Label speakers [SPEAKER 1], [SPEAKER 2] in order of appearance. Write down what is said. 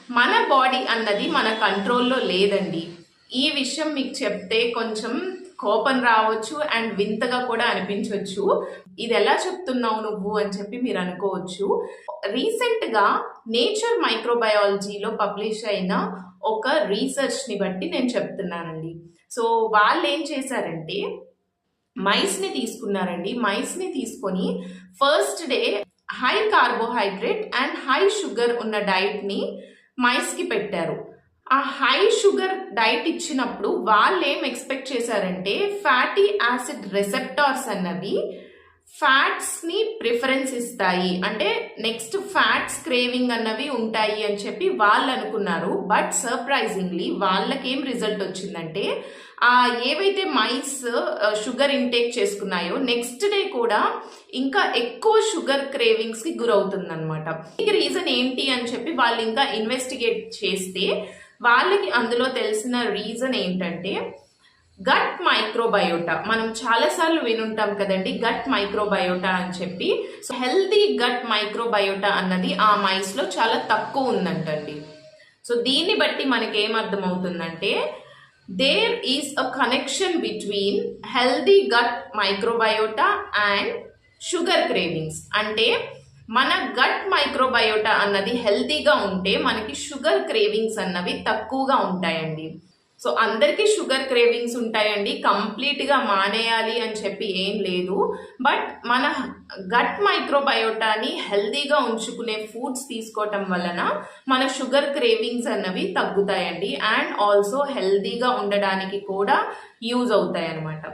[SPEAKER 1] మన బాడీ అన్నది మన కంట్రోల్లో లేదండి. ఈ విషయం మీకు చెప్తే కొంచెం కోపం రావచ్చు అండ్ వింతగా కూడా అనిపించవచ్చు. ఇది ఎలా చెప్తున్నావు నువ్వు అని చెప్పి మీరు అనుకోవచ్చు. రీసెంట్గా నేచర్ మైక్రోబయాలజీలో పబ్లిష్ అయిన ఒక రీసెర్చ్ని బట్టి నేను చెప్తున్నానండి. సో వాళ్ళు ఏం చేశారంటే మైస్ని తీసుకున్నారండి. మైస్ని తీసుకొని first day high carbohydrate and high sugar ఉన్న డైట్ని మైస్కి పెట్టారు. ఆ హై షుగర్ డైట్ ఇచ్చినప్పుడు వాళ్ళు ఏం ఎక్స్పెక్ట్ చేశారంటే ఫ్యాటీ యాసిడ్ రిసెప్టార్స్ అన్నవి ఫ్యాట్స్ని ప్రిఫరెన్స్ ఇస్తాయి, అంటే నెక్స్ట్ ఫ్యాట్స్ క్రేవింగ్ అన్నవి ఉంటాయి అని చెప్పి వాళ్ళు అనుకున్నారు. బట్ సర్ప్రైజింగ్లీ వాళ్ళకేం రిజల్ట్ వచ్చిందంటే ఏవైతే మైస్ షుగర్ ఇంటేక్ చేసుకున్నాయో నెక్స్ట్ డే కూడా ఇంకా ఎక్కువ షుగర్ క్రేవింగ్స్కి గురవుతుందన్నమాట. ఈ రీజన్ ఏంటి అని చెప్పి వాళ్ళు ఇంకా ఇన్వెస్టిగేట్ చేస్తే వాళ్ళకి అందులో తెలిసిన రీజన్ ఏంటంటే గట్ మైక్రోబయోటా. మనం చాలాసార్లు వినుంటాం కదండి గట్ మైక్రోబయోటా అని చెప్పి. సో హెల్దీ గట్ మైక్రోబయోటా అన్నది ఆ మైస్లో చాలా తక్కువ ఉందంటండి. సో దీన్ని బట్టి మనకి ఏమర్థమవుతుందంటే there is a connection between healthy gut microbiota and sugar cravings. అంటే మన గట్ మైక్రోబయోటా అన్నది హెల్తీగా ఉంటే మనకి షుగర్ క్రేవింగ్స్ అన్నవి తక్కువగా ఉంటాయండి. సో అందరికీ షుగర్ క్రేవింగ్స్ ఉంటాయండి, కంప్లీట్గా మానేయాలి అని చెప్పి ఏం లేదు. బట్ మన గట్ మైక్రోబయోటాని హెల్తీగా ఉంచుకునే ఫుడ్స్ తీసుకోవటం వలన మన షుగర్ క్రేవింగ్స్ అన్నవి తగ్గుతాయండి అండ్ ఆల్సో హెల్తీగా ఉండడానికి కూడా యూజ్ అవుతాయి అన్నమాట.